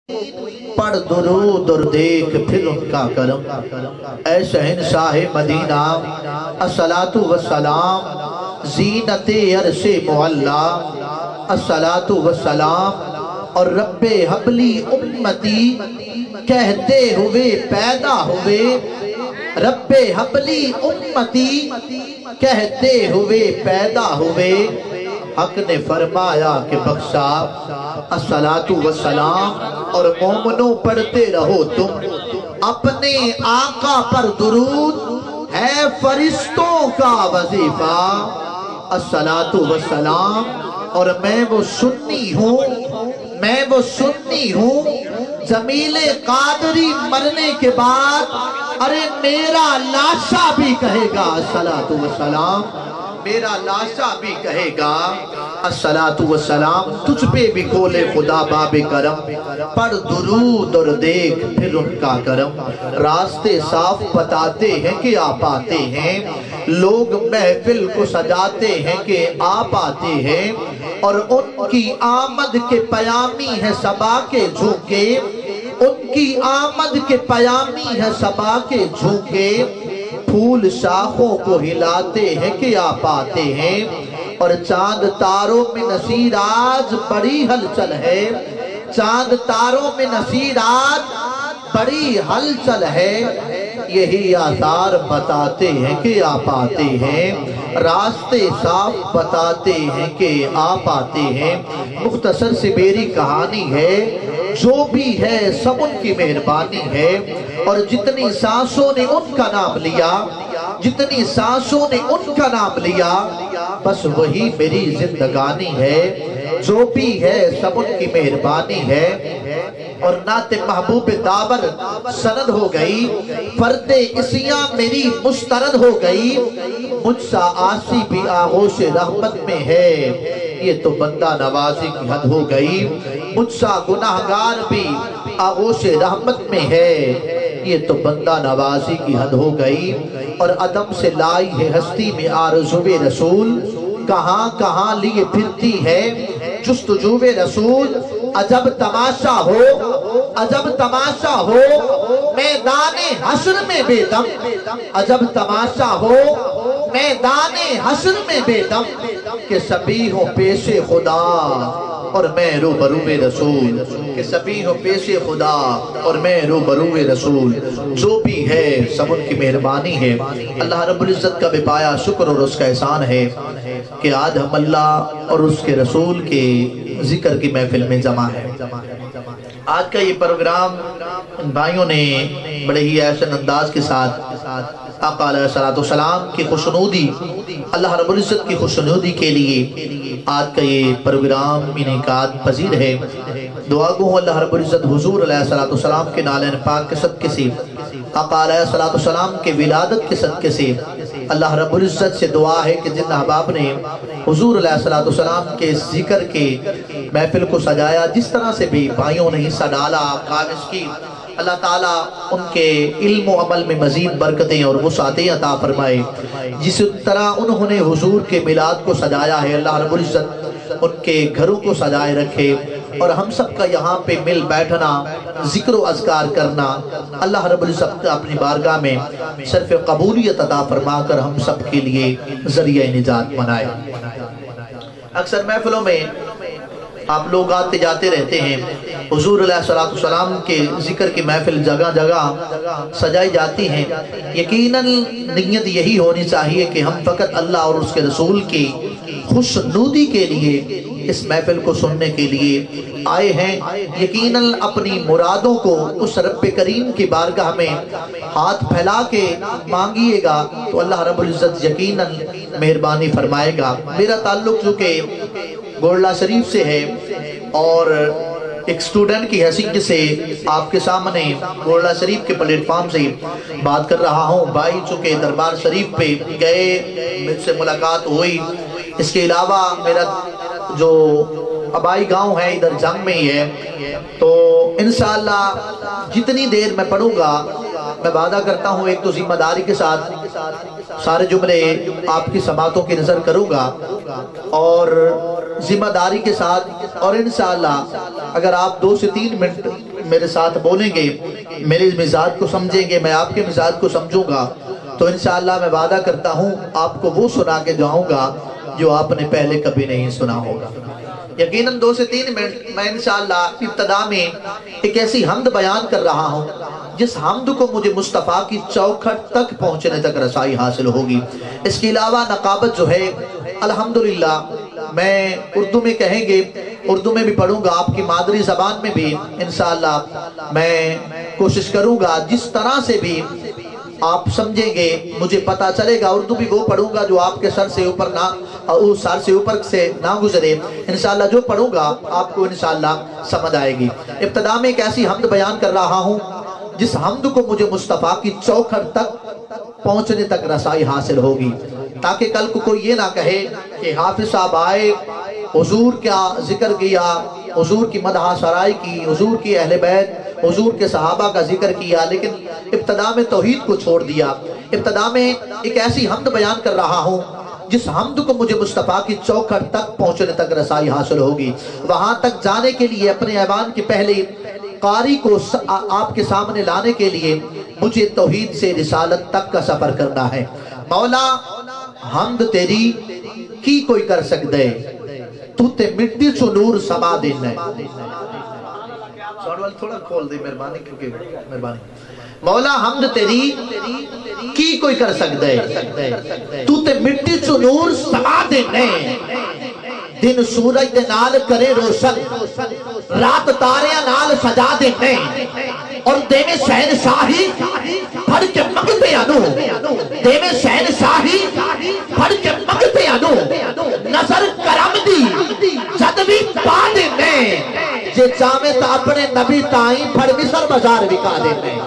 پڑھ درود اور دیکھ پھر ان کا کرم۔ اے شہنشاہ مدینہ الصلاۃ والسلام، زینت عرش معلا الصلاۃ والسلام، اور رب حبلی امتی کہتے ہوئے پیدا ہوئے، رب حبلی امتی کہتے ہوئے پیدا ہوئے، حق نے فرمایا کہ بخشا الصلاۃ والسلام، اور مومنوں پڑھتے رہو تم اپنے آقا پر درود، ہے فرشتوں کا وظیفہ الصلاۃ والسلام۔ اور میں وہ سنی ہوں جمیل قادری مرنے کے بعد ارے میرا لاشا بھی کہے گا الصلاۃ والسلام، میرا لاشا بھی کہے گا الصلاۃ والسلام۔ تجھ پہ بھی کھولے خدا باب کرم، پڑھ درود اور دیکھ پھر ان کا کرم۔ راستے صاف بتاتے ہیں کہ آپ آتے ہیں، لوگ محفل کو سجاتے ہیں کہ آپ آتے ہیں، اور ان کی آمد کے پیامی ہے صبا کے جھونکے، ان کی آمد کے پیامی ہے صبا کے جھونکے، پھول شاخوں کو ہلاتے ہیں کہ آپ آتے ہیں، اور چاند تاروں میں نصیر آج بڑی ہلچل ہے، چاند تاروں میں نصیر آج بڑی ہلچل ہے، یہی آثار بتاتے ہیں کہ آپ آتے ہیں، راستے صاف بتاتے ہیں کہ آپ آتے ہیں۔ مختصر سے میری کہانی ہے، جو بھی ہے سب ان کی مہربانی ہے، اور جتنی سانسوں نے ان کا نام لیا، جتنی سانسوں نے ان کا نام لیا، بس وہی میری زندگانی ہے، جو بھی ہے سب ان کی مہربانی ہے۔ اور نعت محبوب داور سند ہو گئی، فرد اسیاں میری مسترد ہو گئی، مجھ سا آسی بھی آغوش رحمت میں ہے، یہ تو بندہ نوازی کی حد ہو گئی، مجھ سا گناہگار بھی آغوش رحمت میں ہے، یہ تو بندہ نوازی کی حد ہو گئی۔ اور عدم سے لائی ہے ہستی میں آرزو رسول، کہاں کہاں لیے پھرتی ہے جستجو رسول، عجب تماشا ہو، عجب تماشا ہو میدان حشر میں بے دم، عجب تماشا ہو میدان حشر میں بے دم، کہ سبھی ہوں پیش خدا اور میں روبرو رسول، کہ سبھی ہوں پیش خدا اور میں روبرو رسول۔ جو بھی ہے سب ان کی مہربانی ہے، اللہ رب العزت کا بے پایا شکر اور اس کا احسان ہے کہ آج ہم اللہ اور اس کے رسول کے ذکر کی محفل میں جمع ہے۔ آج کا یہ پروگرام ان بھائیوں نے بڑے ہی احسن انداز کے ساتھ آقا علیہ السلام کی خوشنودی، اللہ رب العزت کی خوشنودی کے لیے آج کا یہ پروگرام انعقاد پذیر ہے۔ دعا گو ہوں اللہ رب العزت حضور علیہ السلام کے نالین پاک کے صدقے سے، آقا علیہ السلام کے ولادت کے صدقے سے اللہ رب العزت سے دعا ہے کہ جن احباب نے حضور علیہ السلام کے ذکر کے محفل کو سجایا، جس طرح سے بھی بھائیوں نے حصہ ڈالا کاوش کی، اللہ تعالیٰ ان کے علم و عمل میں مزید برکتیں اور وسعتیں عطا فرمائے۔ جس طرح انہوں نے حضور کے میلاد کو سجایا ہے، اللہ رب العزت ان کے گھروں کو سجائے رکھے، اور ہم سب کا یہاں پہ مل بیٹھنا، ذکر و اذکار کرنا، اللہ رب العزت اپنی بارگاہ میں صرف قبولیت عطا فرما کر ہم سب کے لیے ذریعہ نجات بنائے۔ اکثر محفلوں میں آپ لوگ آتے جاتے رہتے ہیں، حضور علیہ السلام کے ذکر کی محفل جگہ جگہ سجائی جاتی ہیں، یقیناً نیت یہی ہونی چاہیے کہ ہم فقط اللہ اور اس کے رسول کی خوشنودی کے لیے اس محفل کو سننے کے لیے آئے ہیں، یقیناً اپنی مرادوں کو اس رب کریم کی بارگاہ میں ہاتھ پھیلا کے مانگیے گا تو اللہ رب العزت یقیناً مہربانی فرمائے گا۔ میرا تعلق جو کہ گولڈا شریف سے ہے، اور ایک سٹوڈنٹ کی حیثیت سے آپ کے سامنے گولڈا شریف کے پلیٹ فارم سے بات کر رہا ہوں۔ بھائی چونکہ دربار شریف پہ گئے، مجھ سے ملاقات ہوئی، اس کے علاوہ میرا جو آبائی گاؤں ہے ادھر جنگ میں ہی ہے، تو انشاءاللہ جتنی دیر میں پڑھوں گا میں وعدہ کرتا ہوں ایک تو ذمہ داری کے ساتھ سارے جملے آپ کی سماعتوں کی نظر کروں گا، اور ذمہ داری کے ساتھ، اور انشاءاللہ اگر آپ 2 سے 3 منٹ میرے ساتھ بولیں گے، میرے مزاج کو سمجھیں گے، میں آپ کے مزاج کو سمجھوں گا، تو انشاءاللہ میں وعدہ کرتا ہوں آپ کو وہ سنا کے جاؤں گا جو آپ نے پہلے کبھی نہیں سنا ہوگا۔ یقیناً 2 سے 3 منٹ میں انشاءاللہ ابتدا میں ایک ایسی حمد بیان کر رہا ہوں جس حمد کو مجھے مصطفیٰ کی چوکھٹ تک پہنچنے تک رسائی حاصل ہوگی۔ اس کے علاوہ نقابت جو ہے الحمدللہ میں اردو میں کہیں گے، اردو میں بھی پڑھوں گا، آپ کی مادری زبان میں بھی انشاءاللہ میں کوشش کروں گا جس طرح سے بھی آپ سمجھیں گے، مجھے پتا چلے گا۔ اردو بھی وہ پڑھوں گا جو آپ کے سر سے اوپر نہ گزرے، انشاءاللہ جو پڑھوں گا آپ کو انشاءاللہ سمجھ آئے گی۔ ابتدا میں ایک ایسی حمد بیان کر رہا ہوں جس حمد کو مجھے مصطفیٰ کی چوکھٹ تک پہنچنے تک رسائی حاصل ہوگی، تاکہ کل کو کوئی یہ نہ کہے کہ حافظ صاحب آئے، حضور کا ذکر کیا، حضور کی مدح سرائی کی، حضور کی اہل بیت، حضور کے صحابہ کا ذکر کیا، لیکن ابتدا میں توحید کو چھوڑ دیا۔ ابتدا میں ایک ایسی حمد بیان کر رہا ہوں جس حمد کو مجھے مصطفیٰ کی چوکھٹ تک پہنچنے تک رسائی حاصل ہوگی۔ وہاں تک جانے کے لیے اپنے ایوان کے پہلے قاری کو آپ کے سامنے لانے کے لیے مجھے توحید سے رسالت تک کا سفر کرنا ہے۔ مولا حمد تیری کی کوئی کر سکتے، تو تے مٹی چو نور سما دینا ہے۔ تھوڑا کھول دے مہربانی، کیونکہ مہربانی۔ مولا حمد تیری کی کوئی کر سکتے، تو تے مٹی چو نور سما دینا ہے۔ دن سورج دے نال کرے روشن، رات تاریاں نال سجا دینے، اور دیوے شہنشاہی پھڑ کے مگتے انو، دیوے شہنشاہی پھڑ کے مگتے انو، نظر کرم دی جدوی پا دینے، جے چاہمیں تا اپنے نبی تائیں پھڑ مصر بازار بکا دینے۔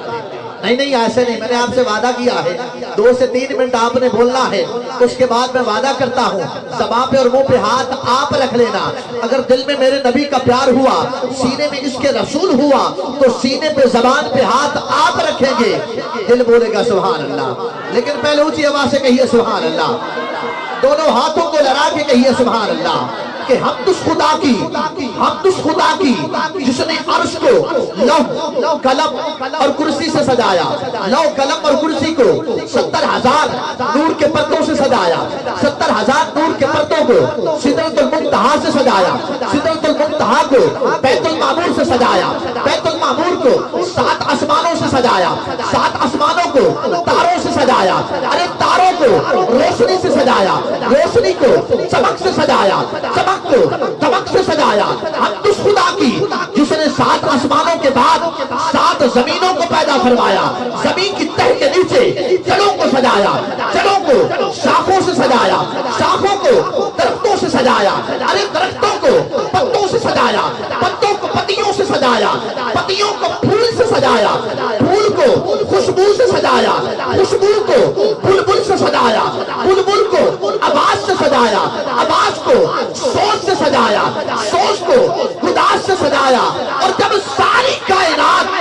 نہیں ایسے نہیں، میں نے آپ سے وعدہ کیا ہے 2 سے 3 منٹ آپ نے بولنا ہے، اس کے بعد میں وعدہ کرتا ہوں زبان پہ اور منہ پہ ہاتھ آپ رکھ لینا۔ اگر دل میں میرے نبی کا پیار ہوا، سینے میں اس کے رسول ہوا، تو سینے پہ زبان پہ ہاتھ آپ رکھیں گے، دل بولے گا سبحان اللہ۔ لیکن پہلے اونچی آواز سے کہیے سبحان اللہ، دونوں ہاتھوں کو لڑا کے کہیے سبحان اللہ، کہ حمد اس خدا کی، حمد اس خدا کی جس نے عرش کو لوح قلم اور کرسی سے سجایا، لوح قلم اور کرسی کو 70,000 نور کے پردوں سے سجایا، 70,000 نور کے پردوں کو سدرۃ المنتہا سے سجایا، سدرۃ المنتہا کو بیت المعمور سے سجایا، بیت المعمور کو 7 آسمانوں سے سجایا، 7 آسمانوں کو تاروں سے سجایا، ارے تاروں کو روشنی سے سجایا، روشنی کو چمک سے سجایا، چمک سے سجایا۔ حمد اس خدا کی جس نے 7 آسمانوں کے بعد 7 زمینوں کو پیدا فرمایا، زمین کی تہ کے نیچے جڑوں کو سجایا، جڑوں کو شاخوں سے سجایا، شاخوں کو درختوں سے سجایا، ارے درختوں کو پتوں سے سجایا، پتوں کو پتیوں سے سجایا، پتیوں کو پھول سے سجایا، پھول کو خوشبو سے سجایا، خوشبو کو بلبل سے سجایا، بلبل کو آواز سے سجایا، آواز کو سوچ سے سجایا، سوچ کو خداس سے سجایا، اور جب ساری کائنات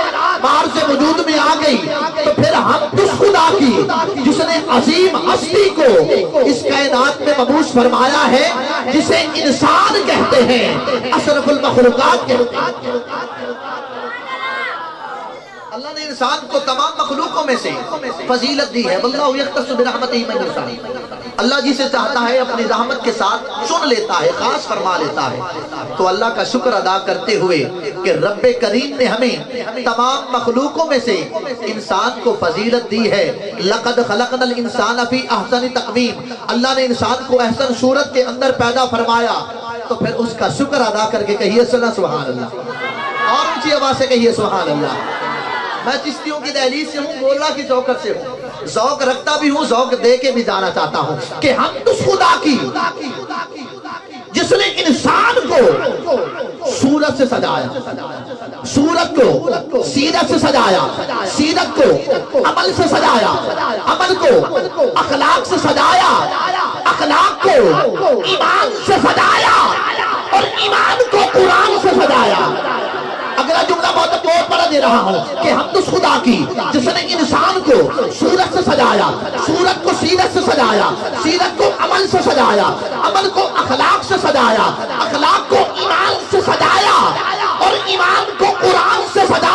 معرض وجود میں آ گئی تو پھر ہم اس خدا کی جس نے عظیم ہستی کو اس کائنات میں مبعوث فرمایا ہے، جسے انسان کہتے ہیں، اشرف المخلوقات کہتے ہیں۔ اللہ نے انسان کو تمام مخلوقوں میں سے فضیلت دی ہے، واللہ یختص برحمتہ من یشاء، اللہ جسے چاہتا ہے اپنی رحمت کے ساتھ چن لیتا ہے، خاص فرما لیتا ہے۔ تو اللہ کا شکر ادا کرتے ہوئے کہ رب کریم نے ہمیں تمام مخلوقوں میں سے انسان کو فضیلت دی ہے، لقد خلقنا الانسان فی احسن تقویم، اللہ نے انسان کو احسن صورت کے اندر پیدا فرمایا، تو پھر اس کا شکر ادا کر کے کہیے سبحان اللہ، اور اونچی آواز سے کہیے سبحان اللہ۔ میں چشتیوں کی دہلیز سے ہوں، گولہ کی چوکر سے ہوں، ذوق رکھتا بھی ہوں، ذوق دے کے بھی جانا چاہتا ہوں کہ ہم اس خدا کی جس نے انسان کو صورت سے سجایا، صورت کو سیرت سے سجایا، سیرت کو عمل سے سجایا، عمل کو اخلاق سے سجایا، اخلاق کو ایمان سے سجایا، اور ایمان کو قرآن سے سجایا۔ اگلا جملہ بہت پڑھا دے رہا ہوں کہ ہم اس خدا کی جس نے انسان کو صورت سے سجایا، صورت کو سیرت سے سجایا، سیرت کو عمل سے سجایا، عمل کو اخلاق سے سجایا، اخلاق کو ایمان سے سجایا، اور ایمان کو قرآن سے سجایا۔